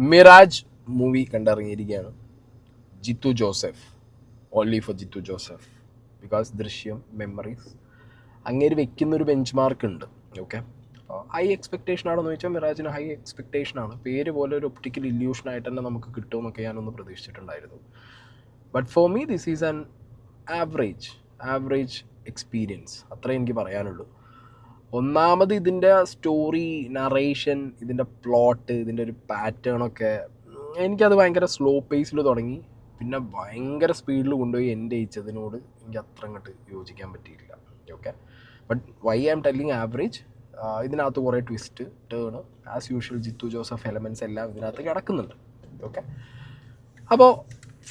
Miraj movie കണ്ടിറങ്ങിയിരിക്കുകയാണ്. Jeethu Joseph, only for Jeethu Joseph, because Drishyam memories അങ്ങേര് വെക്കുന്നൊരു ബെഞ്ച് മാർക്ക് ഉണ്ട്. ഓക്കെ, ഹൈ എക്സ്പെക്റ്റേഷൻ ആണെന്ന് ചോദിച്ചാൽ മിറാജിന് ഹൈ എക്സ്പെക്റ്റേഷനാണ്. പേര് പോലെ ഒരു ഒപ്റ്റിക്കൽ ഇല്യൂഷനായിട്ട് തന്നെ നമുക്ക് കിട്ടുമെന്നൊക്കെ ഞാനൊന്ന് പ്രതീക്ഷിച്ചിട്ടുണ്ടായിരുന്നു. But for me this is an average experience, അത്രേ എനിക്ക് പറയാനുള്ളൂ. ഒന്നാമത് ഇതിൻ്റെ സ്റ്റോറി, നറേഷൻ, ഇതിൻ്റെ പ്ലോട്ട്, ഇതിൻ്റെ ഒരു പാറ്റേണൊക്കെ എനിക്കത് ഭയങ്കര സ്ലോ പേസിൽ തുടങ്ങി, പിന്നെ ഭയങ്കര സ്പീഡിൽ കൊണ്ടുപോയി എൻ്റെ അയച്ചതിനോട് എനിക്ക് അത്ര അങ്ങോട്ട് യോജിക്കാൻ പറ്റിയില്ല. Okay, but why I am telling average, ഇതിനകത്ത് കുറേ twist turn as usual Jeethu Joseph elements എല്ലാം ഇതിനകത്ത് കിടക്കുന്നുണ്ട്. ഓക്കെ, അപ്പോൾ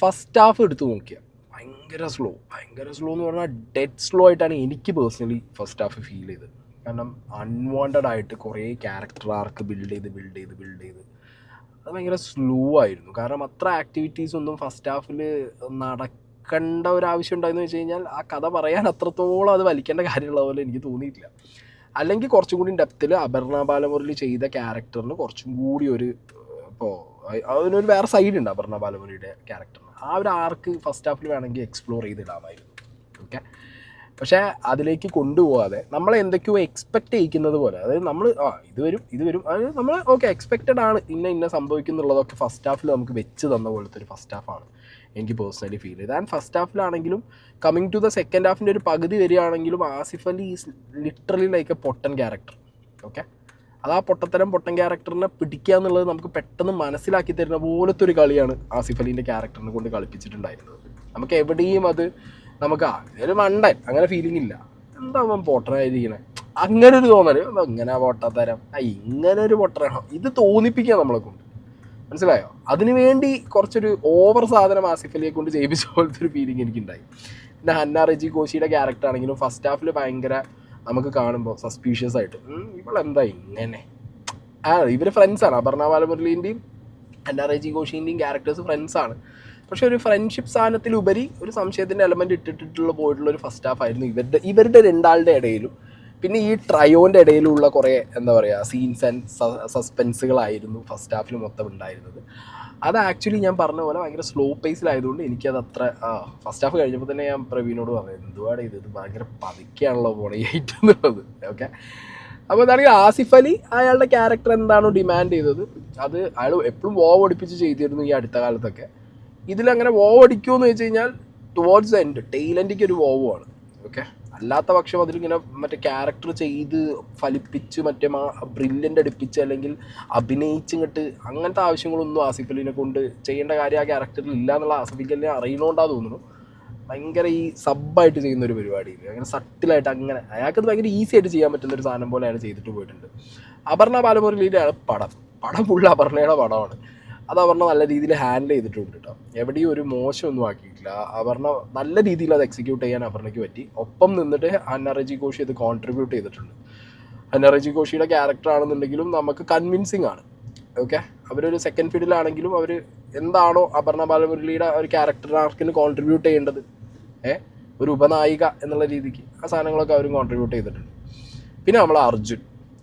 ഫസ്റ്റ് ഹാഫ് എടുത്ത് നോക്കിയാൽ ഭയങ്കര സ്ലോ എന്ന് പറഞ്ഞാൽ ഡെഡ് സ്ലോ ആയിട്ടാണ് എനിക്ക് പേഴ്സണലി ഫസ്റ്റ് ഹാഫ് ഫീൽ ചെയ്തത്. കാരണം അൺവാണ്ടഡ് ആയിട്ട് കുറേ ക്യാരക്ടർ ആർക്ക് ബിൽഡ് ചെയ്ത് അത് ഭയങ്കര സ്ലോ ആയിരുന്നു. കാരണം അത്ര ആക്ടിവിറ്റീസ് ഒന്നും ഫസ്റ്റ് ഹാഫിൽ നടക്കേണ്ട ഒരാവശ്യം ഉണ്ടായെന്ന് വെച്ച് കഴിഞ്ഞാൽ ആ കഥ പറയാൻ അത്രത്തോളം അത് വലിക്കേണ്ട കാര്യമുള്ള പോലെ എനിക്ക് തോന്നിയിട്ടില്ല. അല്ലെങ്കിൽ കുറച്ചും കൂടി ഡെപ്തിൽ അപർണ ബാലമുരളി ചെയ്ത ക്യാരക്ടറിന് കുറച്ചും കൂടി ഒരു, ഇപ്പോൾ അതിനൊരു വേറെ സൈഡ് ഉണ്ട് അപർണ ബാലമുരളിയുടെ ക്യാരക്ടറിന്, ആ ഒരു ആർക്ക് ഫസ്റ്റ് ഹാഫിൽ വേണമെങ്കിൽ എക്സ്പ്ലോർ ചെയ്തിടാമായിരുന്നു. ഓക്കെ, പക്ഷേ അതിലേക്ക് കൊണ്ടുപോകാതെ നമ്മൾ എന്തൊക്കെയോ എക്സ്പെക്റ്റ് ചെയ്യിക്കുന്നത് പോലെ, അതായത് നമ്മൾ ഇത് വരും അതായത് നമ്മൾ ഓക്കെ എക്സ്പെക്റ്റഡ് ആണ് ഇന്ന സംഭവിക്കുന്നുള്ളതൊക്കെ ഫസ്റ്റ് ഹാഫിൽ നമുക്ക് വെച്ച് തന്ന പോലത്തെ ഒരു ഫസ്റ്റ് ഹാഫാണ് എനിക്ക് പേഴ്സണലി ഫീൽ ചെയ്തത്. ആൻഡ് ഫസ്റ്റ് ഹാഫിലാണെങ്കിലും കമ്മിങ് ടു ദ സെക്കൻഡ് ഹാഫിൻ്റെ ഒരു പകുതി വരികയാണെങ്കിലും Asif Ali is literally like a പൊട്ടൻ ക്യാരക്ടർ. ഓക്കെ, അത് ആ പൊട്ടൻ ക്യാരക്ടറിനെ പിടിക്കുക എന്നുള്ളത് നമുക്ക് പെട്ടെന്ന് മനസ്സിലാക്കി തരുന്ന പോലത്തെ ഒരു കളിയാണ് ആസിഫ് അലീൻ്റെ ക്യാരക്ടറിനെ കൊണ്ട് കളിപ്പിച്ചിട്ടുണ്ടായിരുന്നത്. നമുക്ക് എവിടെയും അത് നമുക്ക് ഒരു മണ്ടൻ അങ്ങനെ ഫീലിംഗ് ഇല്ല. എന്താ പൊട്ടനായിരിക്കണേ അങ്ങനെ ഒരു തോന്നല്, ഇങ്ങനെ പൊട്ടത്തരം, ഇങ്ങനെ ഒരു പൊട്ടനാണോ ഇത് തോന്നിപ്പിക്കുക നമ്മളെ കൊണ്ട്, മനസ്സിലായോ? അതിനു വേണ്ടി കുറച്ചൊരു ഓവർ സാധനം ആസിഫ് അലിയെ കൊണ്ട് ചെയ്യിപ്പിച്ച പോലത്തെ ഒരു ഫീലിംഗ് എനിക്കുണ്ടായി. പിന്നെ ഹന്ന റെജി കോശിയുടെ ക്യാരക്ടർ ആണെങ്കിലും ഫസ്റ്റ് ഹാഫിൽ ഭയങ്കര നമുക്ക് കാണുമ്പോൾ സസ്പീഷ്യസ് ആയിട്ട്, ഇവളെന്താ ഇങ്ങനെ, ഇവർ ഫ്രണ്ട്സാണ്, അപർണ ബാലമുരളീൻ്റെയും ഹന്ന റെജി കോശിൻ്റെയും ക്യാരക്ടേഴ്സ് ഫ്രണ്ട്സാണ്. പക്ഷെ ഒരു ഫ്രണ്ട്ഷിപ്പ് സാധനത്തിലുപരി ഒരു സംശയത്തിൻ്റെ എലമെൻറ്റ് പോയിട്ടുള്ള ഒരു ഫസ്റ്റ് ഹാഫ് ആയിരുന്നു ഇവരുടെ രണ്ടാളുടെ ഇടയിലും. പിന്നെ ഈ ട്രയോൻ്റെ ഇടയിലുള്ള കുറേ എന്താ പറയുക സീൻസ് ആൻഡ് സസ്പെൻസുകളായിരുന്നു ഫസ്റ്റ് ഹാഫിൽ മൊത്തം ഉണ്ടായിരുന്നത്. അത് ആക്ച്വലി ഞാൻ പറഞ്ഞ പോലെ ഭയങ്കര സ്ലോ പേസിലായതുകൊണ്ട് എനിക്കത് അത്ര ഫസ്റ്റ് ഹാഫ് കഴിഞ്ഞപ്പോൾ തന്നെ ഞാൻ പ്രവീണോട് പറഞ്ഞത് എന്തുവാണ് ഇത് ഭയങ്കര പതുക്കെയാണല്ലോ പോണേ എയ്റ്റ് എന്നുള്ളത്. ഓക്കെ, അപ്പോൾ എന്താണെങ്കിൽ ആസിഫ് അലി അയാളുടെ ക്യാരക്ടർ എന്താണോ ഡിമാൻഡ് ചെയ്തത് അത് അയാൾ എപ്പോഴും ഓടിപ്പിച്ച് ചെയ്തിരുന്നു ഈ അടുത്ത കാലത്തൊക്കെ. ഇതിലങ്ങനെ അടിക്കുമെന്ന് വെച്ച് കഴിഞ്ഞാൽ ടുവേർഡ്സ് എൻഡ് ടെയിൽ എൻഡിക്ക് ഒരു ആണ്. ഓക്കെ, അല്ലാത്ത പക്ഷം അതിലിങ്ങനെ മറ്റേ ക്യാരക്ടർ ചെയ്ത് ഫലിപ്പിച്ച് മറ്റേ ബ്രില്യൻ്റ് അടുപ്പിച്ച് അല്ലെങ്കിൽ അഭിനയിച്ചിങ്ങോട്ട് അങ്ങനത്തെ ആവശ്യങ്ങളൊന്നും ആസിഫ് അലിനെ കൊണ്ട് ചെയ്യേണ്ട കാര്യം ആ ക്യാരക്ടറിൽ ഇല്ല എന്നുള്ള ആസിഫ് അലിനെ അറിയണോണ്ടാന്ന് തോന്നുന്നു. ഭയങ്കര ഈ സബ്ബായിട്ട് ചെയ്യുന്ന ഒരു പരിപാടിയിൽ അങ്ങനെ സട്ടിലായിട്ട് അങ്ങനെ അയാൾക്കത് ഭയങ്കര ഈസി ആയിട്ട് ചെയ്യാൻ പറ്റുന്ന ഒരു സാധനം പോലെ അയാൾ ചെയ്തിട്ട് പോയിട്ടുണ്ട്. അപർണ ബാലമുരളിയുടെ പടം ഫുള്ള് അപർണയുടെ പടമാണ്. അത് അപർണ നല്ല രീതിയിൽ ഹാൻഡിൽ ചെയ്തിട്ടുണ്ട് കേട്ടോ, എവിടെയും ഒരു മോശമൊന്നും ആക്കിയിട്ടില്ല. അപർണ നല്ല രീതിയിൽ അത് എക്സിക്യൂട്ട് ചെയ്യാൻ അപർണയ്ക്ക് പറ്റി. ഒപ്പം നിന്നിട്ട് ഹന്ന റെജി കോശി അത് കോൺട്രിബ്യൂട്ട് ചെയ്തിട്ടുണ്ട്. ഹന്ന റെജി കോശിയുടെ ക്യാരക്ടർ ആണെന്നുണ്ടെങ്കിലും നമുക്ക് കൺവിൻസിങ് ആണ്. ഓക്കെ, അവരൊരു സെക്കൻഡ് ഫീൽഡിലാണെങ്കിലും അവർ എന്താണോ അപർണ ബാലമുരളിയുടെ ഒരു ക്യാരക്ടർ ആർക്കിന് കോൺട്രിബ്യൂട്ട് ചെയ്യേണ്ടത്, ഒരു ഉപനായിക എന്നുള്ള രീതിക്ക് ആ സാധനങ്ങളൊക്കെ അവരും കോൺട്രിബ്യൂട്ട് ചെയ്തിട്ടുണ്ട്. പിന്നെ നമ്മൾ അർജുൻ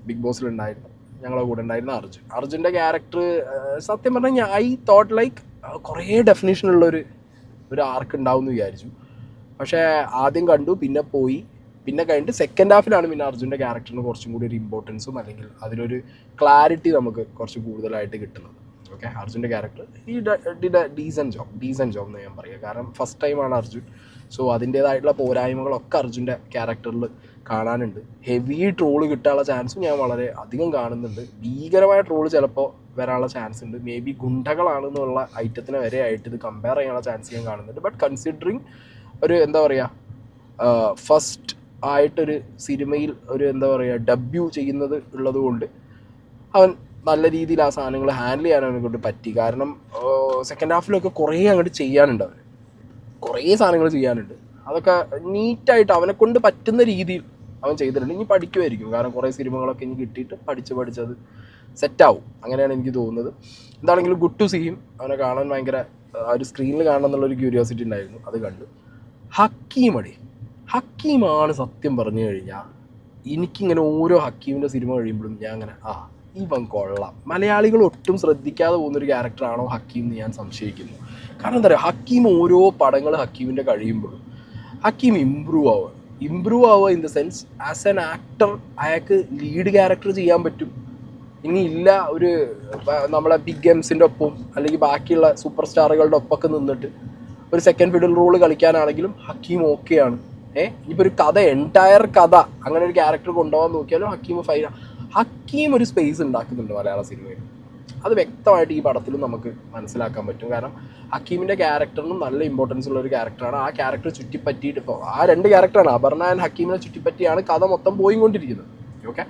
ബിഗ് ബോസിലുണ്ടായിരുന്നു, ഞങ്ങളെ കൂടെ ഉണ്ടായിരുന്ന അർജുൻ്റെ ക്യാരക്ടർ സത്യം പറഞ്ഞാൽ ഐ തോട്ട് ലൈക്ക് കുറേ ഡെഫിനേഷനുള്ളൊരു ആർക്ക് ഉണ്ടാവും എന്ന് വിചാരിച്ചു. പക്ഷേ ആദ്യം കണ്ടു, പിന്നെ പോയി, പിന്നെ കഴിഞ്ഞിട്ട് സെക്കൻഡ് ഹാഫിലാണ് പിന്നെ അർജുൻ്റെ ക്യാരക്ടറിന് കുറച്ചും കൂടി ഒരു ഇമ്പോർട്ടൻസും അല്ലെങ്കിൽ അതിലൊരു ക്ലാരിറ്റി നമുക്ക് കുറച്ച് കൂടുതലായിട്ട് കിട്ടുന്നത്. ഓക്കെ, അർജുൻ്റെ ക്യാരക്ടർ ഈ ഡിഡ് എ ഡീസൻറ്റ് ജോബ് എന്ന് ഞാൻ പറയുക. കാരണം ഫസ്റ്റ് ടൈമാണ് അർജുൻ, സോ അതിൻ്റേതായിട്ടുള്ള പോരായ്മകളൊക്കെ അർജുൻ്റെ ക്യാരക്ടറിൽ കാണാനുണ്ട്. ഹെവി ട്രോള് കിട്ടാനുള്ള ചാൻസും ഞാൻ വളരെ അധികം കാണുന്നുണ്ട്. ഭീകരമായ ട്രോള് ചിലപ്പോൾ വരാനുള്ള ചാൻസ് ഉണ്ട്. മേ ബി ഗുണ്ടകളാണെന്നുള്ള ഐറ്റത്തിനെ വരെ ആയിട്ട് ഇത് കമ്പയർ ചെയ്യാനുള്ള ചാൻസ് ഞാൻ കാണുന്നുണ്ട്. ബട്ട് കൺസിഡറിങ് ഒരു എന്താ പറയുക ഫസ്റ്റ് ആയിട്ടൊരു സിനിമയിൽ ഒരു എന്താ പറയുക ഡബ്യൂ ചെയ്യുന്നത് ഉള്ളത് കൊണ്ട് അവൻ നല്ല രീതിയിൽ ആ സാധനങ്ങൾ ഹാൻഡിൽ ചെയ്യാൻ അവനെ കൊണ്ട് പറ്റി. കാരണം സെക്കൻഡ് ഹാഫിലൊക്കെ കുറേ അങ്ങോട്ട് ചെയ്യാനുണ്ട്, അവന് കുറേ സാധനങ്ങൾ ചെയ്യാനുണ്ട്. അതൊക്കെ നീറ്റായിട്ട് അവനെ കൊണ്ട് പറ്റുന്ന രീതിയിൽ അവൻ ചെയ്തിട്ടുണ്ട്. ഇനി പഠിക്കുമായിരിക്കും, കാരണം കുറേ സിനിമകളൊക്കെ ഇനി കിട്ടിയിട്ട് പഠിച്ചത് സെറ്റാവും, അങ്ങനെയാണ് എനിക്ക് തോന്നുന്നത്. എന്താണെങ്കിലും ഗുഡ് ടു സീ ഹിം. അവനെ കാണാൻ ഭയങ്കര ഒരു സ്ക്രീനിൽ കാണണം എന്നുള്ളൊരു ക്യൂരിയോസിറ്റി ഉണ്ടായിരുന്നു, അത് കണ്ടു. ഹക്കീമാണ് സത്യം പറഞ്ഞു കഴിഞ്ഞാൽ എനിക്കിങ്ങനെ ഓരോ ഹക്കീമിൻ്റെ സിനിമ കഴിയുമ്പോഴും ഞാൻ അങ്ങനെ ഇവൻ കൊള്ളാം. മലയാളികൾ ഒട്ടും ശ്രദ്ധിക്കാതെ പോകുന്നൊരു ക്യാരക്ടറാണോ ഹക്കീം എന്ന് ഞാൻ സംശയിക്കുന്നു. കാരണം എന്താ പറയുക, ഹക്കീം ഓരോ പടങ്ങൾ ഹക്കീമിൻ്റെ കഴിയുമ്പോഴും ഹക്കീം ഇമ്പ്രൂവ് ആവുക in the sense as an actor അയാൾക്ക് ലീഡ് ക്യാരക്ടർ ചെയ്യാൻ പറ്റും. ഇനി ഇല്ല ഒരു നമ്മളെ ബിഗ് എംസിൻ്റെ ഒപ്പം അല്ലെങ്കിൽ ബാക്കിയുള്ള സൂപ്പർ സ്റ്റാറുകളുടെ ഒപ്പമൊക്കെ നിന്നിട്ട് ഒരു സെക്കൻഡ് ഫിഡിൽ റോള് കളിക്കാനാണെങ്കിലും ഹക്കീം ഓക്കെയാണ്. ഇനിയിപ്പോൾ ഒരു കഥ എൻറ്റയർ കഥ അങ്ങനെ ഒരു ക്യാരക്ടർ കൊണ്ടുപോകാൻ നോക്കിയാലും ഹക്കീം ഒരു സ്പേസ് ഉണ്ടാക്കുന്നുണ്ട് മലയാള സിനിമയിൽ. അത് വ്യക്തമായിട്ട് ഈ പടത്തിലും നമുക്ക് മനസ്സിലാക്കാൻ പറ്റും. കാരണം ഹക്കീമിൻ്റെ ക്യാരക്ടറിനും നല്ല ഇമ്പോർട്ടൻസ് ഉള്ള ഒരു ക്യാരക്ടറാണ്. ആ ക്യാരക്ടർ ചുറ്റിപ്പറ്റിയിട്ട് ഇപ്പോൾ ആ രണ്ട് ക്യാരക്ടറാണ്, അപർണ ആൻഡ് ഹക്കീമിനെ ചുറ്റിപ്പറ്റിയാണ് കഥ മൊത്തം പോയിക്കൊണ്ടിരിക്കുന്നത്. ഓക്കെ,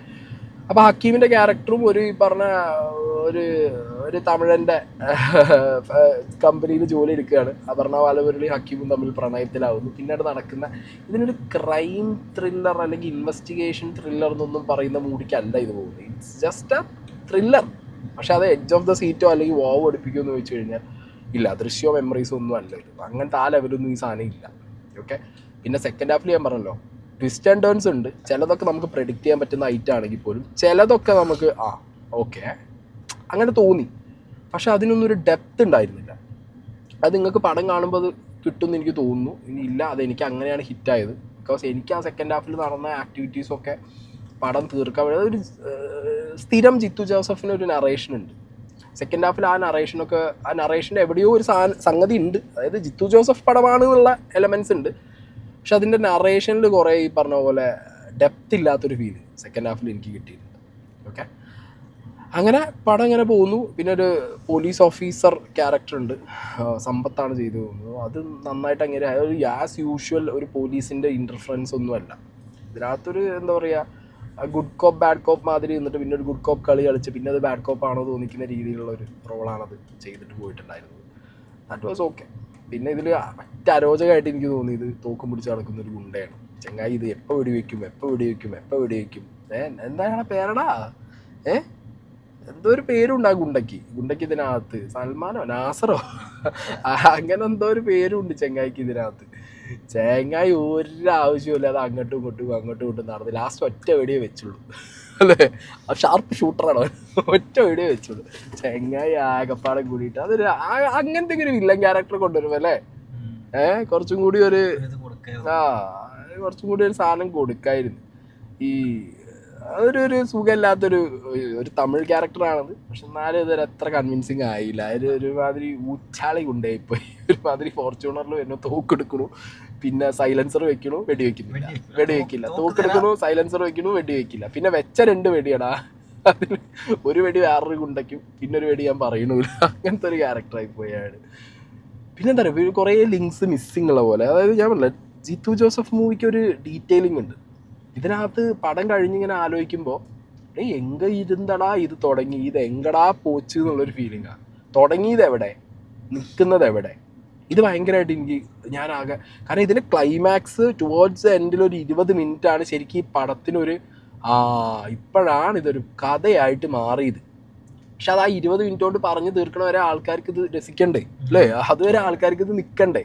അപ്പോൾ ഹക്കീമിൻ്റെ ക്യാരക്ടറും ഒരു ഈ പറഞ്ഞ ഒരു തമിഴൻ്റെ കമ്പനിയിൽ ജോലി എടുക്കുകയാണ്. അപർണ ബാലമുരളി ഹക്കീമും തമ്മിൽ പ്രണയത്തിലാവുന്നു. പിന്നീട് നടക്കുന്ന ഇതിനൊരു ക്രൈം ത്രില്ലർ അല്ലെങ്കിൽ ഇൻവെസ്റ്റിഗേഷൻ ത്രില്ലർ എന്നൊന്നും പറയുന്ന മൂടിക്കല്ല ഇത് പോകുന്നത്. It's just A thriller. പക്ഷെ അത് എഡ്ജ് ഓഫ് ദ സീറ്റോ അല്ലെങ്കിൽ വാവ് പഠിപ്പിക്കുമെന്ന് ചോദിച്ചു കഴിഞ്ഞാൽ ഇല്ല. ദൃശ്യമോ മെമ്മറീസോ ഒന്നും അല്ല ഇത്. അങ്ങനത്തെ ആ ലെവലൊന്നും ഈ സാധനം ഇല്ല. ഓക്കെ, പിന്നെ സെക്കൻഡ് ഹാഫിൽ ഞാൻ പറഞ്ഞല്ലോ ട്വിസ്റ്റ് ആൻഡ് ടേൺസ് ഉണ്ട്. ചിലതൊക്കെ നമുക്ക് പ്രെഡിക്റ്റ് ചെയ്യാൻ പറ്റുന്ന ഐറ്റം ആണെങ്കിൽ പോലും ചിലതൊക്കെ നമുക്ക് ഓക്കെ അങ്ങനെ തോന്നി. പക്ഷെ അതിനൊന്നും ഒരു ഡെപ്ത് ഉണ്ടായിരുന്നില്ല. അത് നിങ്ങൾക്ക് പടം കാണുമ്പോൾ അത് കിട്ടുമെന്ന് എനിക്ക് തോന്നുന്നു. ഇനി ഇല്ല, അതെനിക്ക് അങ്ങനെയാണ് ഹിറ്റായത്. ബിക്കോസ് എനിക്ക് ആ സെക്കൻഡ് ഹാഫിൽ നടന്ന ആക്ടിവിറ്റീസൊക്കെ പടം തീർക്കാൻ വേണ്ടി ഒരു സ്ഥിരം ജിത്തു ജോസഫിന് ഒരു നറേഷൻ ഉണ്ട് സെക്കൻഡ് ഹാഫിൽ. ആ നറേഷൻ്റെ എവിടെയോ ഒരു സംഗതി ഉണ്ട്. അതായത് ജിത്തു ജോസഫ് പടമാണ് എന്നുള്ള എലമെൻറ്റ്സ് ഉണ്ട്. പക്ഷെ അതിൻ്റെ നറേഷനിൽ കുറേ ഈ പറഞ്ഞ പോലെ ഡെപ്ത് ഇല്ലാത്തൊരു ഫീൽ സെക്കൻഡ് ഹാഫിൽ എനിക്ക് കിട്ടിയിട്ടുണ്ട്. ഓക്കെ, അങ്ങനെ പടം ഇങ്ങനെ പോകുന്നു. പിന്നെ ഒരു പോലീസ് ഓഫീസർ ക്യാരക്ടർ ഉണ്ട്, സമ്പത്താണ് ചെയ്തു പോകുന്നത്. അത് നന്നായിട്ട് അങ്ങനെ ഒരു ആസ് യൂഷ്വൽ ഒരു പോലീസിൻ്റെ ഇൻ്റർഫറൻസ് ഒന്നുമല്ല ഇതിനകത്തൊരു എന്താ പറയുക ഗുഡ് കോപ്പ് ബാഡ് കോപ്പ് മാതിരി നിന്നിട്ട് പിന്നെ ഒരു ഗുഡ് കോപ്പ് കളിച്ച് പിന്നെ അത് ബാഡ് കോപ്പ് ആണോ തോന്നിക്കുന്ന രീതിയിലുള്ള ഒരു റോളാണത് ചെയ്തിട്ട് പോയിട്ടുണ്ടായിരുന്നത്. That was okay. പിന്നെ ഇതിൽ മറ്റേ അരോചകമായിട്ട് എനിക്ക് തോന്നിയത് തോക്കും പിടിച്ച് നടക്കുന്ന ഒരു ഗുണ്ടയാണ്. ചെങ്ങായി ഇത് എപ്പോൾ വെടിവെക്കും എന്താണ് പേരടാ എന്തോ ഒരു പേരുണ്ട് ആ ഗുണ്ടയ്ക്ക് ഇതിനകത്ത്, സൽമാനോ നാസറോ അങ്ങനെ എന്തോ ഒരു പേരുണ്ട് ചെങ്ങായിക്ക് ഇതിനകത്ത്. ചെങ്ങായി ഒരു ആവശ്യമില്ല, അത് അങ്ങോട്ടും ഇങ്ങോട്ടും നടന്ന് ലാസ്റ്റ് ഒറ്റ വെടിയേ വെച്ചുള്ളൂ അല്ലേ. ആ ഷാർപ്പ് ഷൂട്ടറാണോ, ഒറ്റ വെടിയേ വെച്ചുള്ളൂ. ചെങ്ങായി ആകപ്പാടെ കൂടിയിട്ട് അതൊരു അങ്ങനത്തെ ഒരു വില്ലൻ ക്യാരക്ടർ കൊണ്ടുവരും അല്ലേ. കുറച്ചും കൂടി ഒരു സാധനം കൊടുക്കായിരുന്നു. ഈ ഒരു സുഖമില്ലാത്തൊരു തമിഴ് ക്യാരക്ടറാണത്. പക്ഷെ എന്നാലും ഇതൊരു അത്ര കൺവിൻസിങ് ആയില്ല. ഒരുമാതിരി ഊച്ചാളി കൊണ്ടുപോയിപ്പോയി. ഒരുമാതിരി ഫോർച്യൂണറിൽ വരുന്നു, തോക്കെടുക്കണു, പിന്നെ സൈലൻസർ വെക്കണു, വെടിവെക്കില്ല, തോക്കെടുക്കണു, സൈലൻസർ വെക്കണു, വെടിവെക്കില്ല. പിന്നെ വെച്ച 2 വെടിയടാ, അതിൽ ഒരു വെടി വേറൊരു ഗുണ്ടയ്ക്കും, പിന്നെ ഒരു വെടി ഞാൻ പറയണില്ല. അങ്ങനത്തെ ഒരു ക്യാരക്ടറായി പോയാണ്. പിന്നെ എന്താ പറയുക, കുറേ ലിങ്ക്സ് മിസ്സിങ് ഉള്ള പോലെ. അതായത് ഞാൻ പറഞ്ഞില്ല, ജിത്തു ജോസഫ് മൂവിക്ക് ഒരു ഡീറ്റെയിലിംഗ് ഉണ്ട്. ഇതിനകത്ത് പടം കഴിഞ്ഞിങ്ങനെ ആലോചിക്കുമ്പോൾ എങ്ക ഇരുന്നടാ ഇത് തുടങ്ങി, ഇത് എങ്കടാ പോച്ച് എന്നുള്ളൊരു ഫീലിംഗാണ്. തുടങ്ങിയത് എവിടെ, നിൽക്കുന്നത് എവിടെ, ഇത് ഭയങ്കരമായിട്ട് ഞാനാകെ. കാരണം ഇതിൻ്റെ ക്ലൈമാക്സ് ടുവേർഡ്സ് എൻഡിൽ ഒരു 20 മിനിറ്റാണ് ശരിക്കും ഈ പടത്തിനൊരു ഇപ്പോഴാണ് ഇതൊരു കഥയായിട്ട് മാറിയത്. പക്ഷെ അത് ആ 20 മിനിറ്റ് കൊണ്ട് പറഞ്ഞു തീർക്കണ വരെ ആൾക്കാർക്ക് ഇത് രസിക്കണ്ടേ അല്ലേ, അതുവരെ ആൾക്കാർക്ക് ഇത് നിൽക്കണ്ടേ.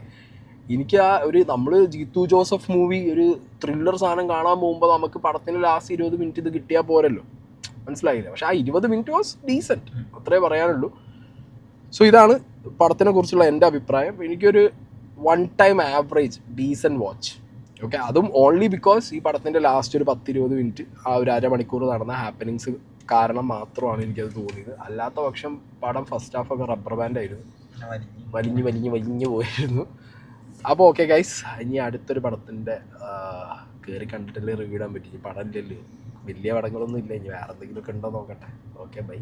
എനിക്ക് നമ്മൾ ജിത്തു ജോസഫ് മൂവി ഒരു ത്രില്ലർ സാധനം കാണാൻ പോകുമ്പോൾ നമുക്ക് പടത്തിന് ലാസ്റ്റ് 20 മിനിറ്റ് ഇത് കിട്ടിയാൽ പോരല്ലോ, മനസ്സിലായില്ല. പക്ഷെ ആ 20 മിനിറ്റ് വാസ് ഡീസൻറ്റ്, അത്രേ പറയാനുള്ളൂ. സോ ഇതാണ് പടത്തിനെ കുറിച്ചുള്ള എൻ്റെ അഭിപ്രായം. എനിക്കൊരു 1 time average decent watch. Okay, അതും ഓൺലി ബിക്കോസ് ഈ പടത്തിൻ്റെ ലാസ്റ്റ് ഒരു 10-20 മിനിറ്റ് ആ ഒരു അരമണിക്കൂർ നടന്ന ഹാപ്പനിങ്സ് കാരണം മാത്രമാണ് എനിക്കത് തോന്നിയത്. അല്ലാത്ത പക്ഷം പടം ഫസ്റ്റ് ഹാഫൊക്കെ റബ്ബർ ബാൻഡായിരുന്നു, വലിഞ്ഞ് പോയിരുന്നു. അപ്പോൾ ഓക്കെ ഗൈസ്, ഇനി അടുത്തൊരു പടത്തിൻ്റെ കയറി കണ്ടിട്ടല്ലേ റിവ്യൂ ഇടാൻ പറ്റി. പടം ഇല്ലല്ലോ, വലിയ പടങ്ങളൊന്നും ഇല്ല. ഇനി വേറെ എന്തെങ്കിലുമൊക്കെ ഉണ്ടോ നോക്കട്ടെ. Okay, by.